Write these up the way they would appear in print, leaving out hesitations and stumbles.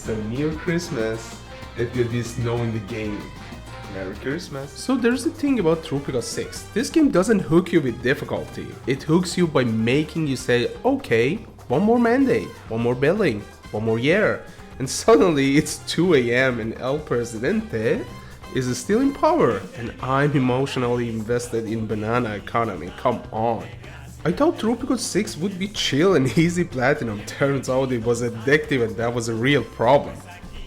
So near Christmas, let there be snow in the game. Merry Christmas. So there's the thing about Tropico 6. This game doesn't hook you with difficulty. It hooks you by making you say, okay, one more mandate, one more building, one more year. And suddenly it's 2 AM and El Presidente is still in power. And I'm emotionally invested in banana economy, come on. I thought Tropico 6 would be chill and easy platinum. Turns out it was addictive and that was a real problem.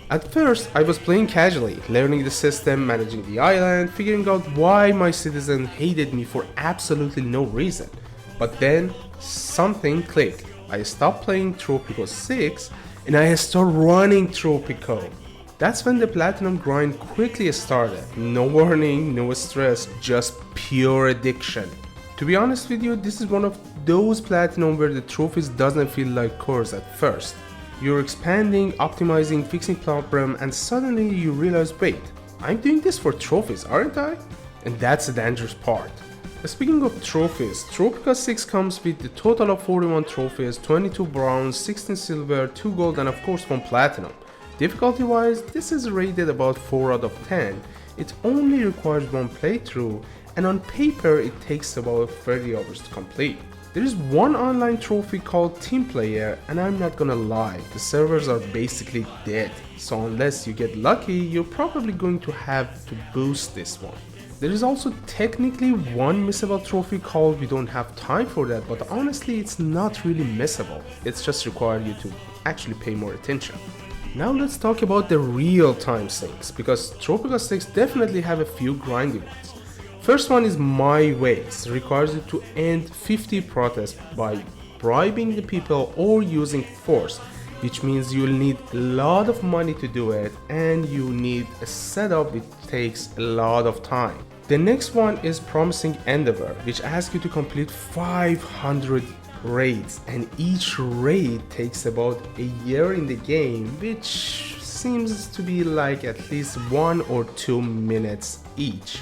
At first, I was playing casually, learning the system, managing the island, figuring out why my citizen hated me for absolutely no reason. But then, something clicked. I stopped playing Tropico 6 and I started running Tropico. That's when the platinum grind quickly started. No warning, no stress, just pure addiction. To be honest with you, this is one of those platinum where the trophies doesn't feel like chores at first. You're expanding, optimizing, fixing problem, and suddenly you realize, wait, I'm doing this for trophies, aren't I? And that's the dangerous part. Speaking of trophies, Tropico 6 comes with the total of 41 trophies, 22 bronze, 16 silver, 2 gold, and of course 1 platinum. Difficulty wise, this is rated about 4 out of 10. It only requires 1 playthrough, and on paper it takes about 30 hours to complete. There is one online trophy called Team Player, and I'm not gonna lie, the servers are basically dead, so unless you get lucky, you're probably going to have to boost this one. There is also technically one missable trophy called We Don't Have Time for That, but honestly it's not really missable, it's just required you to actually pay more attention. Now let's talk about the real time sinks, because Tropico 6 definitely have a few grindy ones. First one is My Ways, requires you to end 50 protests by bribing the people or using force, which means you'll need a lot of money to do it and you need a setup which takes a lot of time. The next one is Promising Endeavor, which asks you to complete 500 raids, and each raid takes about a year in the game, which seems to be like at least 1 or 2 minutes each.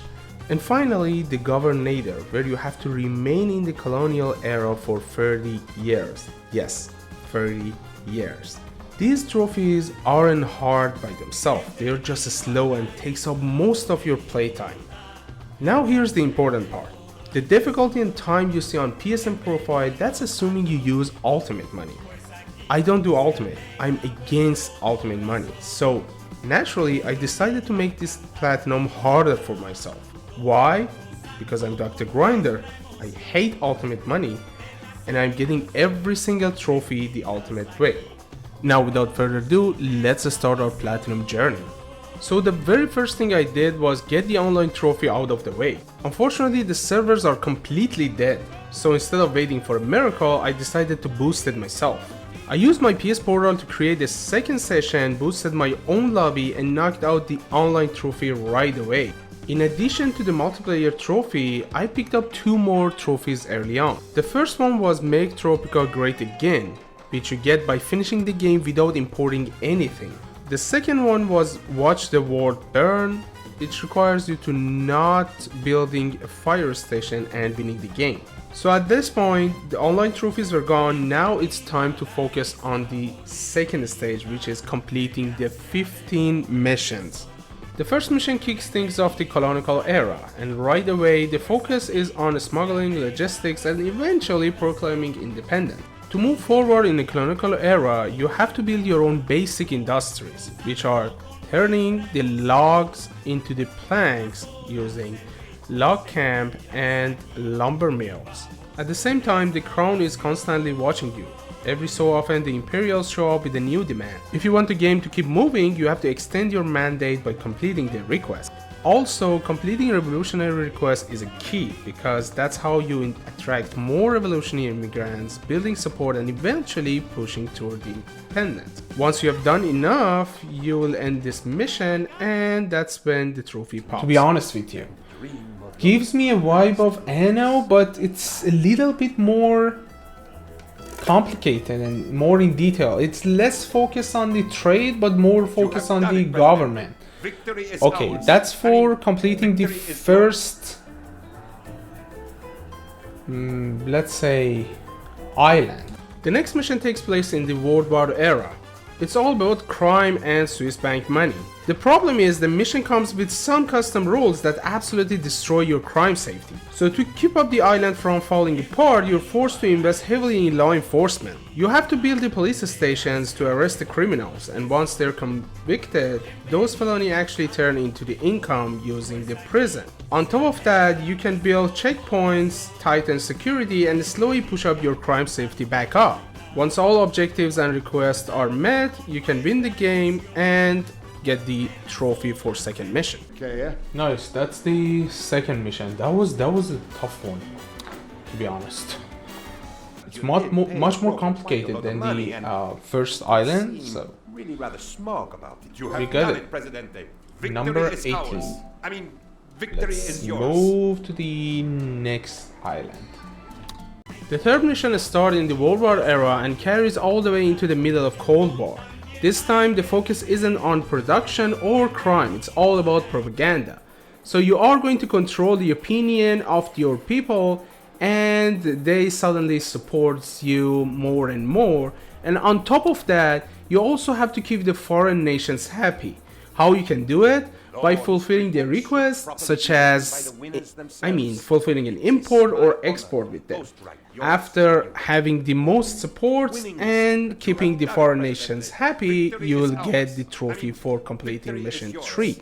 And finally, the Governator, where you have to remain in the colonial era for 30 years. Yes, 30 years. These trophies aren't hard by themselves, they're just slow and takes up most of your playtime. Now here's the important part. The difficulty and time you see on PSNProfile, that's assuming you use ultimate money. I don't do ultimate, I'm against ultimate money. So naturally, I decided to make this platinum harder for myself. Why? Because I'm Dr. Grinder, I hate ultimate money, and I'm getting every single trophy the ultimate way. Now without further ado, let's start our platinum journey. So the very first thing I did was get the online trophy out of the way. Unfortunately, the servers are completely dead, so instead of waiting for a miracle, I decided to boost it myself. I used my PS Portal to create a second session, boosted my own lobby, and knocked out the online trophy right away. In addition to the multiplayer trophy, I picked up 2 more trophies early on. The first one was Make Tropico Great Again, which you get by finishing the game without importing anything. The second one was Watch the World Burn, which requires you to not building a fire station and winning the game. So at this point, the online trophies were gone, now it's time to focus on the second stage, which is completing the 15 missions. The first mission kicks things off the colonial era, and right away the focus is on smuggling, logistics, and eventually proclaiming independence. To move forward in the colonial era, you have to build your own basic industries, which are turning the logs into the planks using log camp and lumber mills. At the same time, the crown is constantly watching you. Every so often the Imperials show up with a new demand. If you want the game to keep moving, you have to extend your mandate by completing the request. Also, completing revolutionary requests is a key, because that's how you attract more revolutionary immigrants, building support, and eventually pushing toward the independence. Once you have done enough, you will end this mission, and that's when the trophy pops. To be honest with you, gives me a vibe of Anno, but it's a little bit more complicated and more in detail. It's less focused on the trade, but more focused on the government. Okay, that's for completing the first, let's say, island. The next mission takes place in the World War era. It's all about crime and Swiss bank money. The problem is the mission comes with some custom rules that absolutely destroy your crime safety. So to keep up the island from falling apart, you're forced to invest heavily in law enforcement. You have to build the police stations to arrest the criminals, and once they're convicted, those felonies actually turn into the income using the prison. On top of that, you can build checkpoints, tighten security, and slowly push up your crime safety back up. Once all objectives and requests are met, you can win the game and get the trophy for second mission. Okay, yeah. Nice, that's the second mission. That was a tough one, to be honest. It's much more complicated than the first island, so Really rather smug about it. You we have got done it. it, Presidente. Victory Number is 18. ours. I mean, victory Let's is yours. move to the next island. The third mission starts in the World War era and carries all the way into the middle of Cold War. This time the focus isn't on production or crime, it's all about propaganda. So you are going to control the opinion of your people and they suddenly support you more and more. And on top of that, you also have to keep the foreign nations happy. How you can do it? By fulfilling their requests, such as, fulfilling an import or export with them. After having the most support and keeping the foreign nations happy, you will get the trophy for completing mission 3.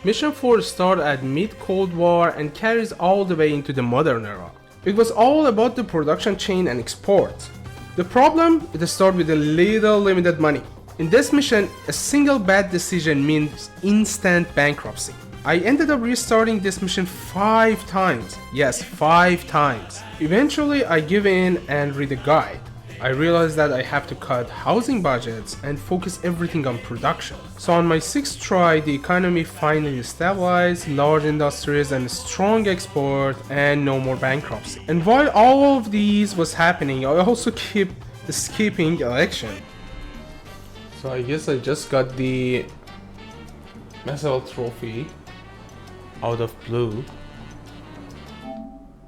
Mission 4 starts at mid-Cold War and carries all the way into the modern era. It was all about the production chain and export. The problem? It started with a little limited money. In this mission, a single bad decision means instant bankruptcy. I ended up restarting this mission 5 times. Yes, 5 times. Eventually, I give in and read a guide. I realized that I have to cut housing budgets and focus everything on production. So on my 6th try, the economy finally stabilized, large industries and strong export, and no more bankruptcy. And while all of these was happening, I also keep skipping election. So I guess I just got the Missile Trophy out of blue.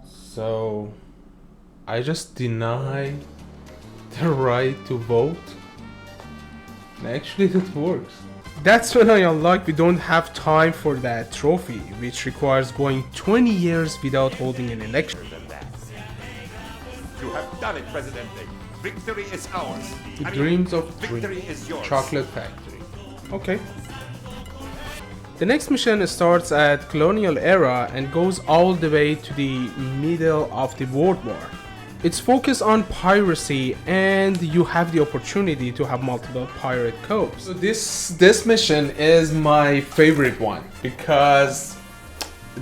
So I just deny the right to vote. And actually that works. That's when I unlock we don't have time for that trophy, which requires going 20 years without holding an election. You have done it, Presidente. Victory is ours. The Dreams of victory Dreams. is yours. Chocolate Factory. Okay. The next mission starts at colonial era and goes all the way to the middle of the World War. It's focused on piracy and you have the opportunity to have multiple pirate coups. So this mission is my favorite one because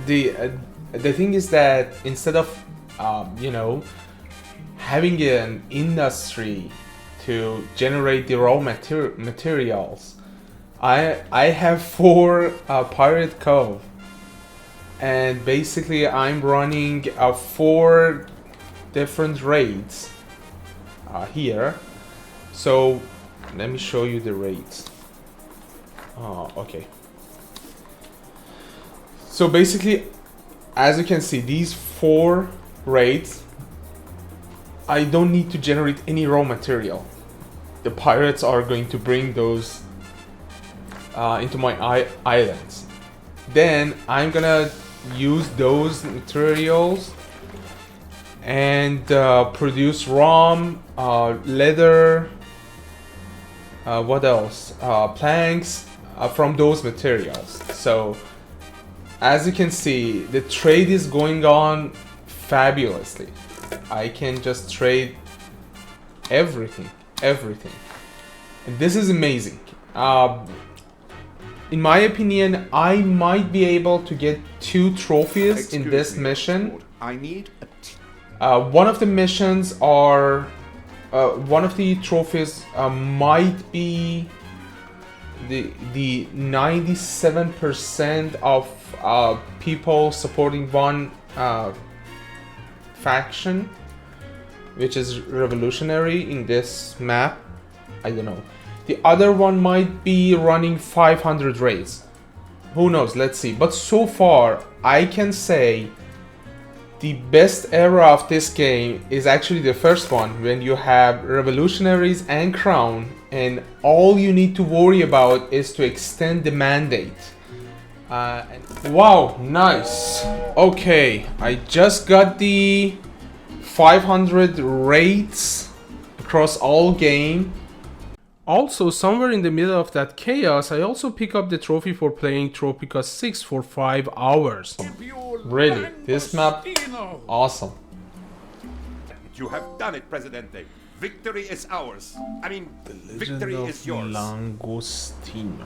the thing is that instead of having an industry to generate the raw materials, I have 4 pirate cove, and basically I'm running 4 different raids here. So let me show you the raids. Okay. So basically, as you can see, these 4 raids, I don't need to generate any raw material. The pirates are going to bring those into my islands. Then I'm gonna use those materials and produce rum, leather, what else? Planks from those materials. So as you can see, the trade is going on fabulously. I can just trade everything. And this is amazing. In my opinion, I might be able to get 2 trophies in this mission. I need One of the missions are, one of the trophies might be the 97% of people supporting one faction, which is revolutionary in this map. I don't know. The other one might be running 500 raids. Who knows? Let's see. But so far, I can say the best era of this game is actually the first one, when you have revolutionaries and crown, and all you need to worry about is to extend the mandate. Wow, nice. Okay, I just got the 500 rates across all game. Also, somewhere in the middle of that chaos, I also pick up the trophy for playing Tropico 6 for 5 hours. Really, this map, awesome. You have done it, Presidente. Victory is ours. I mean, victory is yours. Langostino.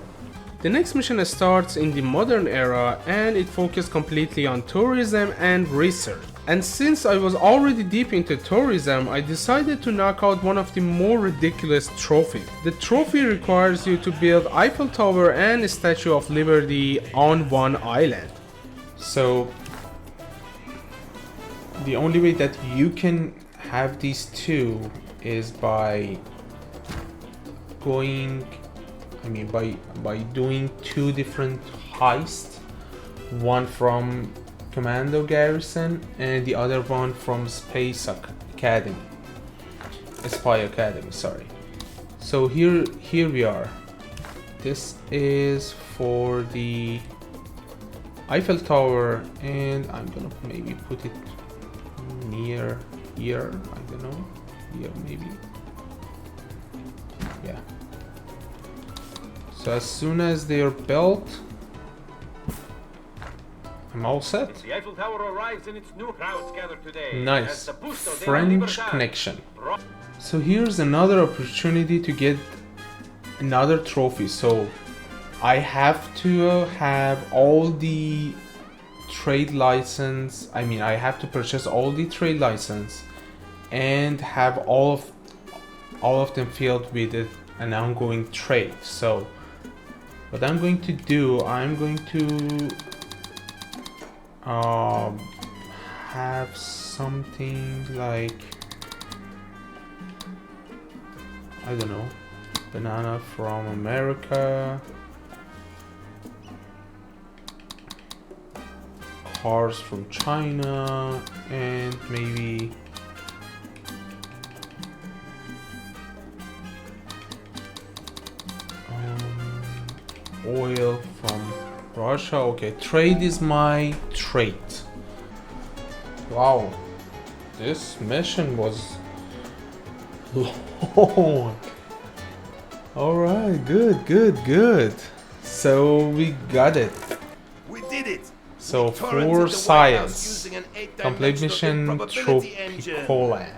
The next mission starts in the modern era and it focuses completely on tourism and research. And since I was already deep into tourism, I decided to knock out one of the more ridiculous trophies. The trophy requires you to build Eiffel Tower and a Statue of Liberty on one island. So the only way that you can have these two is by going, by doing two different heists, one from Commando Garrison and the other one from Spy Academy, sorry. So here we are. This is for the Eiffel Tower, and I'm gonna maybe put it near here. I don't know, here maybe. Yeah. So as soon as they're built, I'm all set. The Eiffel Tower arrives in its new crowds gathered today. Nice. French connection. So here's another opportunity to get another trophy. So I have to have all the trade license. I have to purchase all the trade license and have all of them filled with an ongoing trade. So what I'm going to do, I'm going to have something like, I don't know, banana from America, cars from China, and maybe oil from Russia. Okay, trade is my trait. Wow, this mission was long. Alright, good. So we got it. We did it. So Torrents in for the science, White House using an 8-dimensional complete mission improbability engine. Tropico.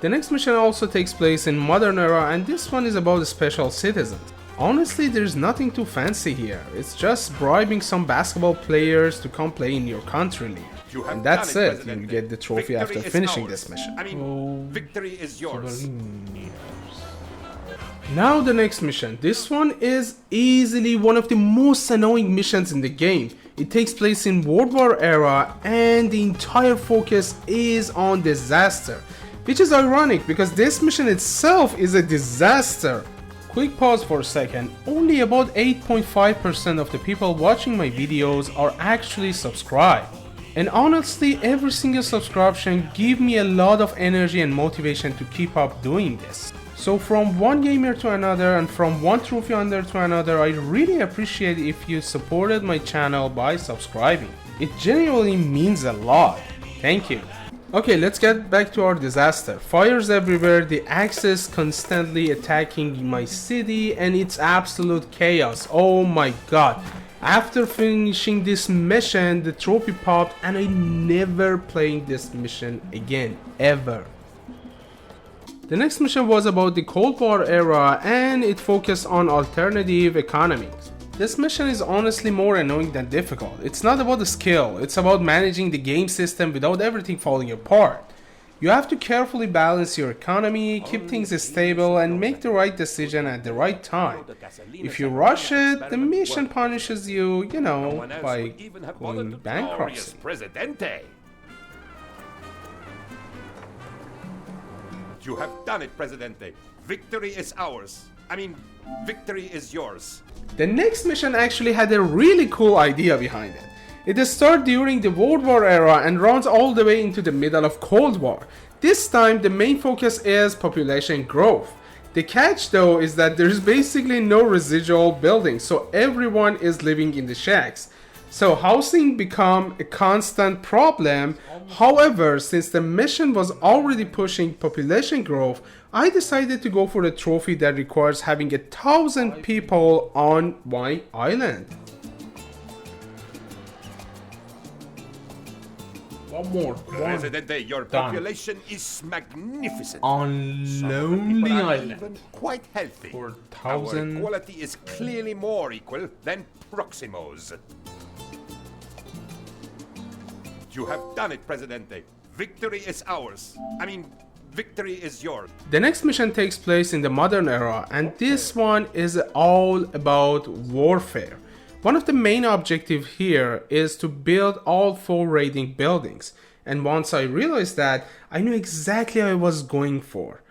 The next mission also takes place in modern era, and this one is about special citizens. Honestly, there's nothing too fancy here. It's just bribing some basketball players to come play in your country league. And that's it. You get the trophy after finishing this mission. Victory is yours. Now the next mission. This one is easily one of the most annoying missions in the game. It takes place in World War era and the entire focus is on disaster. Which is ironic because this mission itself is a disaster. Quick pause for a second. Only about 8.5% of the people watching my videos are actually subscribed. And honestly, every single subscription gives me a lot of energy and motivation to keep up doing this. So from one gamer to another and from one trophy hunter to another, I really appreciate if you supported my channel by subscribing. It genuinely means a lot. Thank you. Okay, let's get back to our disaster. Fires everywhere, the Axis constantly attacking my city, and it's absolute chaos. Oh my god. After finishing this mission, the trophy popped and I never playing this mission again, ever. The next mission was about the Cold War era and it focused on alternative economies. This mission is honestly more annoying than difficult. It's not about the skill, it's about managing the game system without everything falling apart. You have to carefully balance your economy, keep things stable and make the right decision at the right time. If you rush it, the mission punishes you, by going bankruptcy. You have done it, Presidente. Victory is ours. Victory is yours. The next mission actually had a really cool idea behind it. It started during the World War era and runs all the way into the middle of Cold War. This time the main focus is population growth. The catch though is that there is basically no residual buildings, so everyone is living in the shacks. So housing become a constant problem. However, since the mission was already pushing population growth, I decided to go for a trophy that requires having 1,000 people on my island. One more. Presidente, your Done. population is magnificent. On Some Lonely people are Island. even quite healthy. For Our 1,000. quality is clearly more equal than Proximo's. You have done it, Presidente. Victory is ours. I mean, victory is yours. The next mission takes place in the modern era, and this one is all about warfare. One of the main objectives here is to build all 4 raiding buildings, and once I realized that, I knew exactly what I was going for.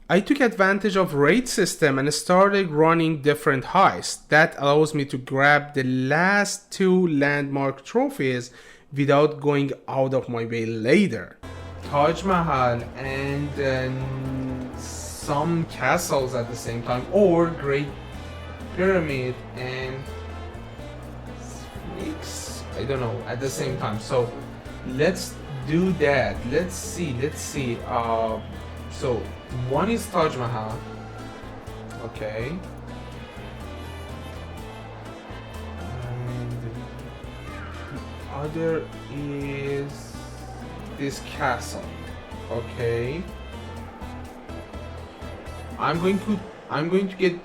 I took advantage of raid system and started running different heists. That allows me to grab the last 2 landmark trophies without going out of my way later. Taj Mahal and some castles at the same time, or Great Pyramid and Sphinx, I don't know, at the same time. So let's do that. Let's see. So one is Taj Mahal. Okay. Other is this castle. Okay. I'm going to get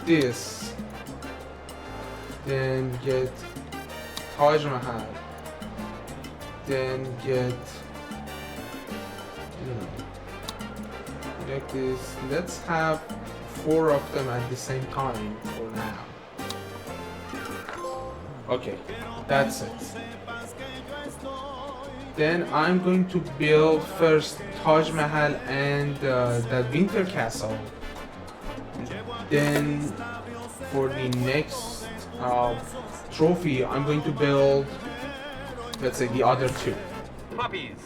this. Then get Taj Mahal. Then get like this. Let's have 4 of them at the same time for now. Okay, that's it. Then I'm going to build first Taj Mahal and the Winter Castle. Then for the next trophy, I'm going to build, let's say, the other 2. Puppies,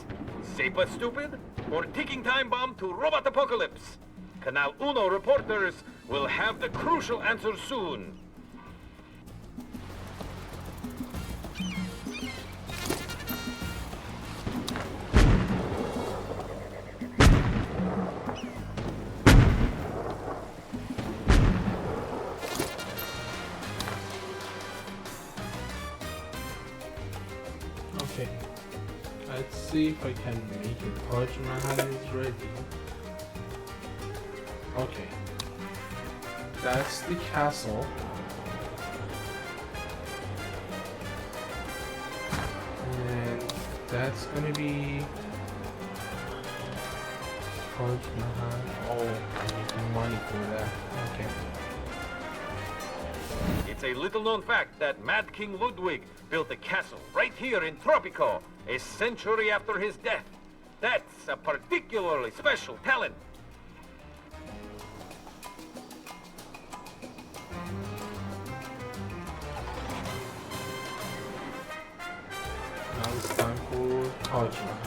safe but stupid, or ticking time bomb to robot apocalypse? Canal Uno reporters will have the crucial answer soon. Okay, let's see if I can make it. Taj Mahal is ready. Okay, that's the castle. And that's gonna be Taj Mahal. Oh, I need money for that. Okay. It's a little-known fact that Mad King Ludwig built a castle right here in Tropico a century after his death. That's a particularly special talent. Now it's time for Taj Mahal.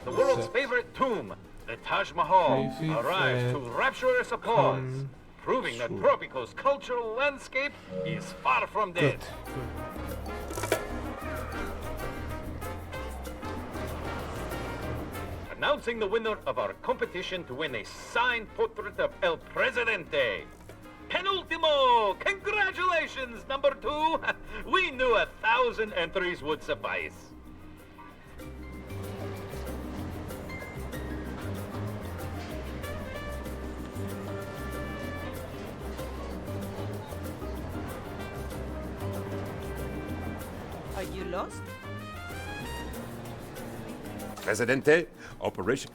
The world's favorite tomb, the Taj Mahal, arrives to rapturous applause, proving that Tropico's cultural landscape is far from dead. Announcing the winner of our competition to win a signed portrait of El Presidente. Penultimo! Congratulations, number 2! We knew 1,000 entries would suffice. Are you lost? Presidente, operation.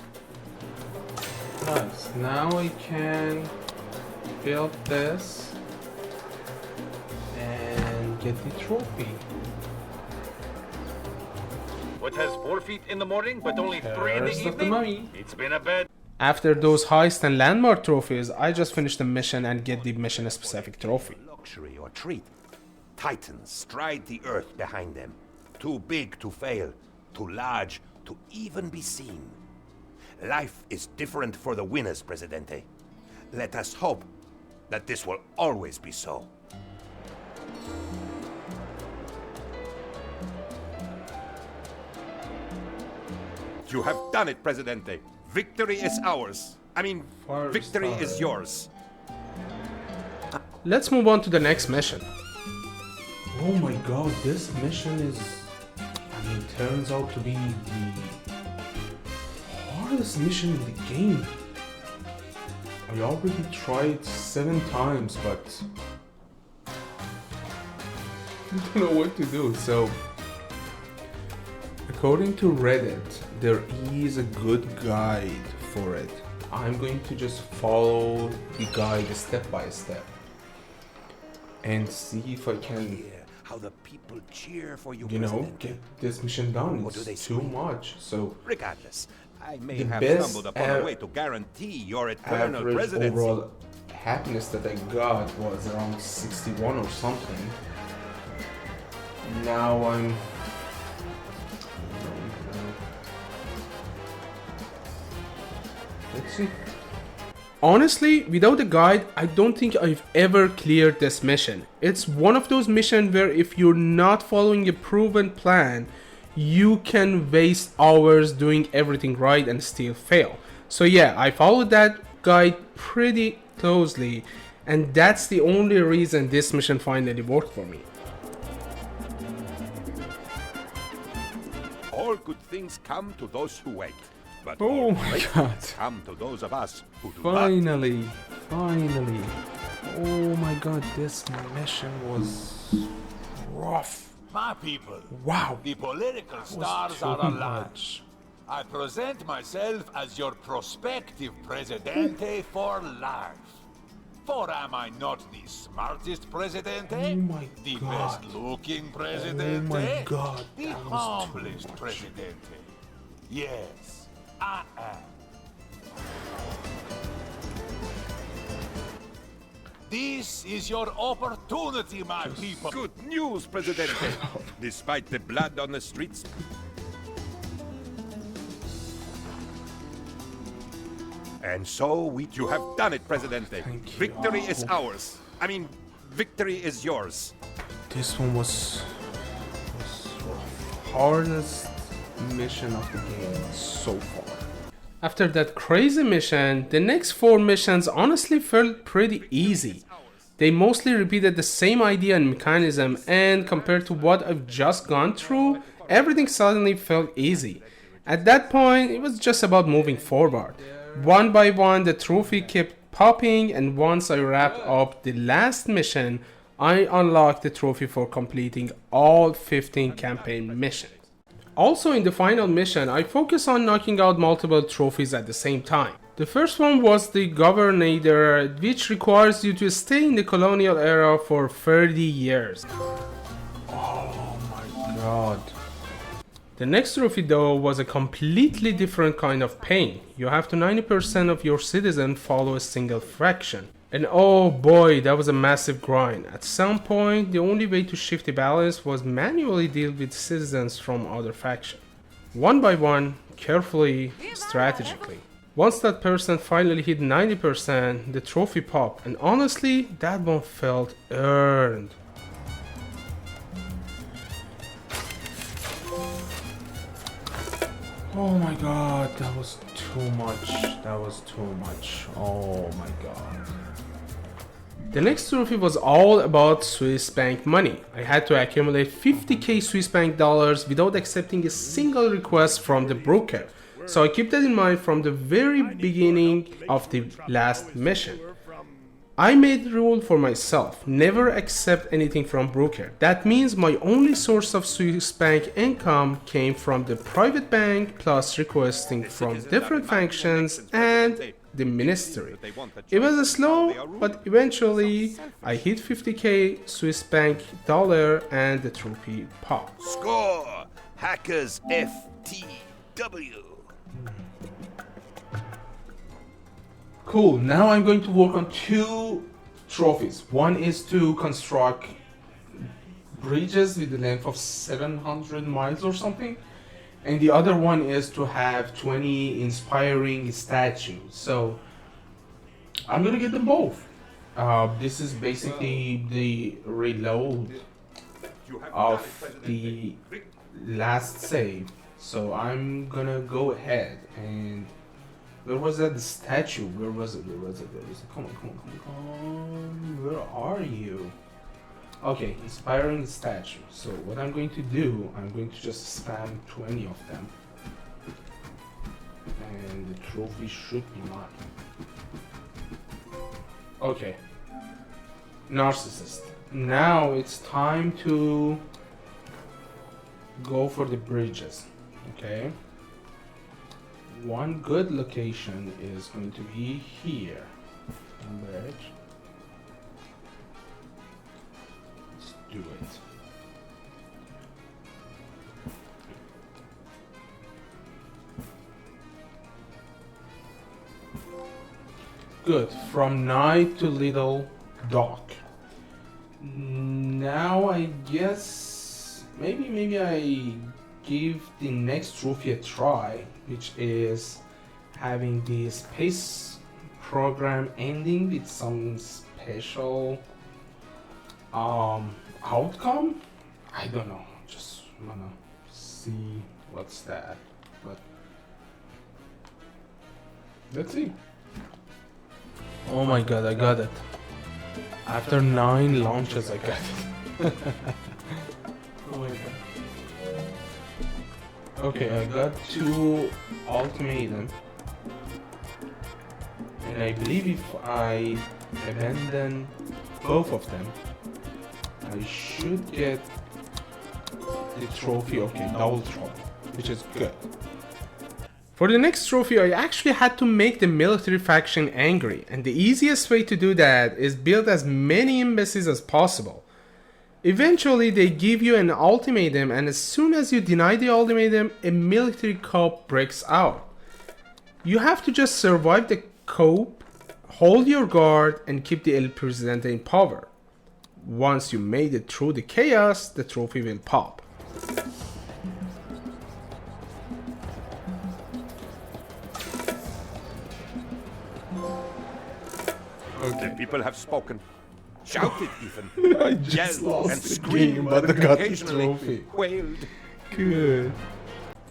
Nice. Now I can build this and get the trophy. What has 4 feet in the morning, but only 3 in the First of the evening? money. It's been a bad... After those heist and landmark trophies, I just finished the mission and get the mission specific trophy. Luxury or treat. Titans stride the earth behind them. Too big to fail, too large to even be seen. Life is different for the winners, Presidente. Let us hope that this will always be so. You have done it, Presidente. Victory is ours. I mean, victory is yours. Let's move on to the next mission. Oh my god, this mission is... I mean, turns out to be the hardest mission in the game. I already tried 7 times, but I don't know what to do, so... According to Reddit, there is a good guide for it. I'm going to just follow the guide step by step and see if I can, How the people cheer for you, you know, Presidente. get this mission done. What do they It's too say? much. So Regardless, I may The have best stumbled upon a way to guarantee your eternal average presidency. overall happiness that I got was around 61 or something. Now I'm... Let's see. Honestly, without a guide, I don't think I've ever cleared this mission. It's one of those missions where if you're not following a proven plan, you can waste hours doing everything right and still fail. So yeah, I followed that guide pretty closely, and that's the only reason this mission finally worked for me. All good things come to those who wait. But Oh all my great God. things come to those of us who do not. Finally, finally. Oh my god, this mission was rough. My people, Wow. the political stars too are aligned. much. I present myself as your prospective presidente for life. For am I not the smartest presidente? Oh my the God. best looking presidente? Oh my God, The that was too humblest much. presidente? Yes, I am. This is your opportunity, my people. Good news, Presidente. Despite the blood on the streets. And so you have done it, Presidente. Thank you. Victory is ours. I mean, victory is yours. This one was rough. Hardest mission of the game so far. After that crazy mission, the next 4 missions honestly felt pretty easy. They mostly repeated the same idea and mechanism, and compared to what I've just gone through, everything suddenly felt easy. At that point, it was just about moving forward. One by one, the trophy kept popping, and once I wrapped up the last mission, I unlocked the trophy for completing all 15 campaign missions. Also in the final mission, I focused on knocking out multiple trophies at the same time. The first one was the Governor, which requires you to stay in the colonial era for 30 years. Oh my god. The next trophy though was a completely different kind of pain. You have to 90% of your citizens follow a single faction. And oh boy, that was a massive grind. At some point, the only way to shift the balance was manually deal with citizens from other factions. One by one, carefully, strategically. Once that person finally hit 90%, the trophy popped, and honestly, that one felt earned. Oh my god, that was too much. That was too much. Oh my god. The next trophy was all about Swiss bank money. I had to accumulate 50k Swiss bank dollars without accepting a single request from the broker. So I keep that in mind from the very beginning of the last mission. I made the rule for myself, never accept anything from broker. That means my only source of Swiss bank income came from the private bank plus requesting from different factions and the ministry. It was slow, but eventually I hit 50k Swiss bank dollar and the trophy popped. Score! Hackers FTW. Cool, now I'm going to work on 2 trophies. One is to construct bridges with the length of 700 miles or something. And the other one is to have 20 inspiring statues. So I'm gonna get them both. This is basically the reload of the last save. So I'm gonna go ahead and where was that? The statue. Where was it? Where was it? Where was it? Come on, come on, come on, come on. Where are you? Okay, inspiring statue. So what I'm going to do, I'm going to just spam 20 of them. And the trophy should be mine. Okay. Narcissist. Now it's time to go for the bridges. Okay. One good location is going to be here. Bridge. Let's do it. Good. From night to little dock. Now I guess maybe I give the next trophy a try, which is having the space program ending with some special outcome. I don't know, just wanna see what's that, but let's see. Oh my god, I got it. After 9 launches I got it. Oh my god. Okay, I got 2 ultimatum, and I believe if I abandon both of them, I should get the trophy. Okay, double trophy, which is good. For the next trophy, I actually had to make the military faction angry, and the easiest way to do that is build as many embassies as possible. Eventually, they give you an ultimatum, and as soon as you deny the ultimatum, a military coup breaks out. You have to just survive the coup, hold your guard, and keep the El Presidente in power. Once you made it through the chaos, the trophy will pop. Okay, people have spoken. Shouted even. I just Yelled lost and the screamed, game, but I got the occasionally trophy. wailed. Good.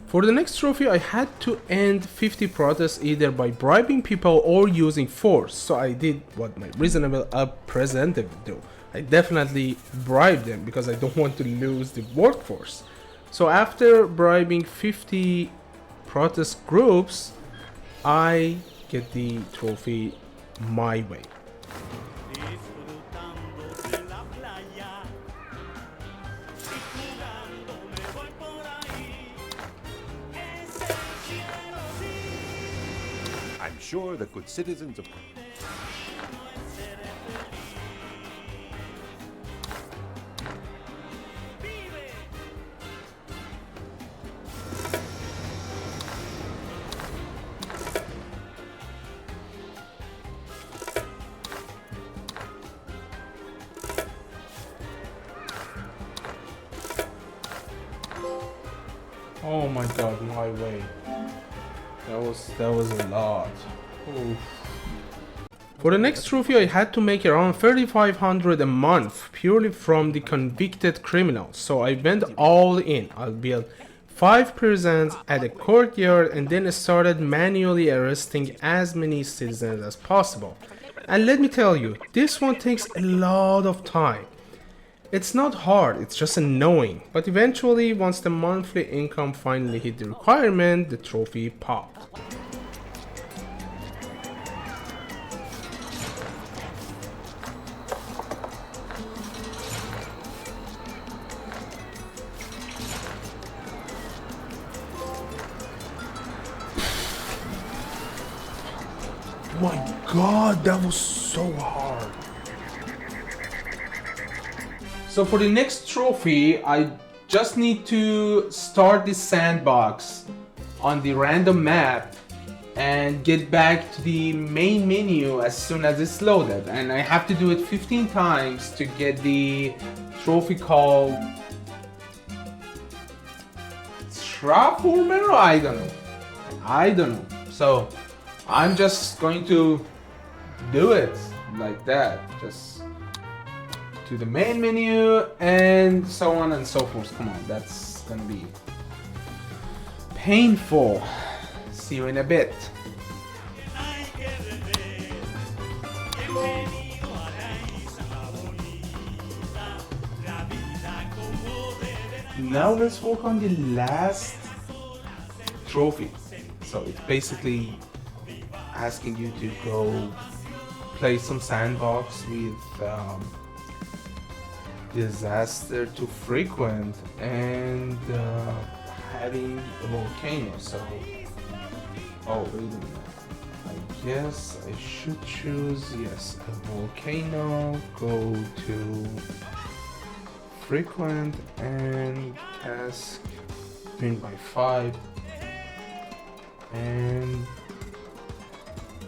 For the next trophy, I had to end 50 protests either by bribing people or using force, so I did what my reasonable representative would do. I definitely bribed them because I don't want to lose the workforce. So after bribing 50 protest groups, I get the trophy my way. I'm sure the good citizens of... Oh my god, my way. That was a lot. Oof. For the next trophy, I had to make around 3,500 a month purely from the convicted criminals. So I went all in. I'll build 5 prisons at a courtyard and then started manually arresting as many citizens as possible. And let me tell you, this one takes a lot of time. It's not hard, it's just annoying. But eventually, once the monthly income finally hit the requirement, the trophy popped. My god, that was so hard. So for the next trophy, I just need to start this sandbox on the random map and get back to the main menu as soon as it's loaded. And I have to do it 15 times to get the trophy called Transformer? I don't know. So I'm just going to do it like that. Just to the main menu and so on and so forth. Come on, that's gonna be painful. See you in a bit. Now let's work on the last trophy. So it's basically asking you to go play some sandbox with disaster to frequent and having a volcano. So, oh wait a minute. I guess I should choose, yes, a volcano, go to frequent and task win by 5, and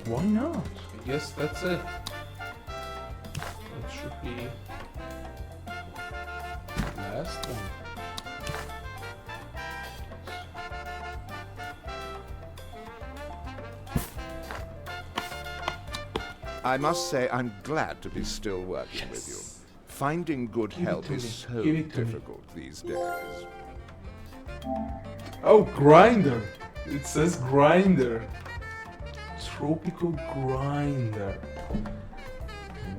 why not? I guess that's it. That should be the last one. I must say I'm glad to be still working with you. Finding good help is so difficult these days. Oh, grinder! It says grinder. Tropico grinder.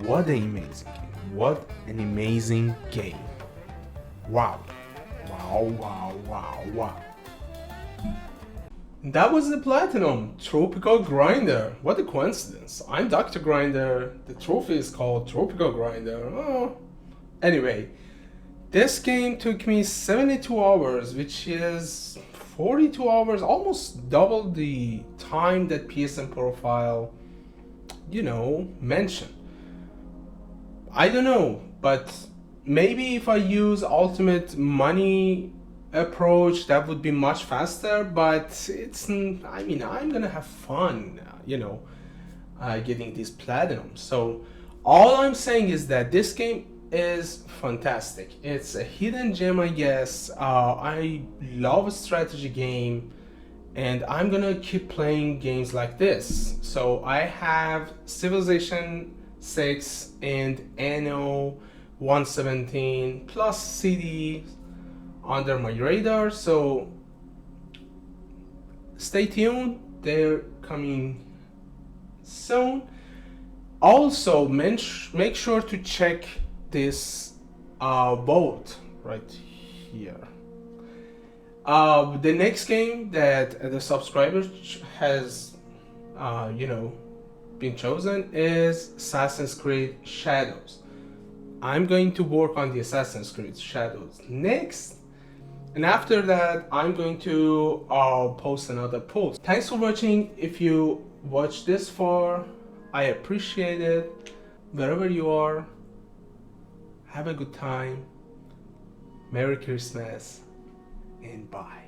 What an amazing game. What an amazing game. Wow. Wow, wow, wow, wow. That was the platinum Tropico grinder. What a coincidence. I'm Dr. Grinder. The trophy is called Tropico grinder. Oh. Anyway, this game took me 72 hours, which is 42 hours, almost double the time that PSNProfile, mentioned. I don't know, but maybe if I use ultimate money approach, that would be much faster, but I'm gonna have fun, getting these platinum. So all I'm saying is that this game is fantastic. It's a hidden gem, I guess. I love a strategy game, and I'm gonna keep playing games like this. So I have Civilization 6 and Anno 117 plus CD under my radar, so stay tuned, they're coming soon. Also make sure to check this vote right here. The next game that the subscriber has been chosen is Assassin's Creed Shadows. I'm going to work on the Assassin's Creed Shadows next, and after that I'm going to post another post. Thanks for watching. If you watched this far, I appreciate it. Wherever you are, have a good time. Merry Christmas and bye.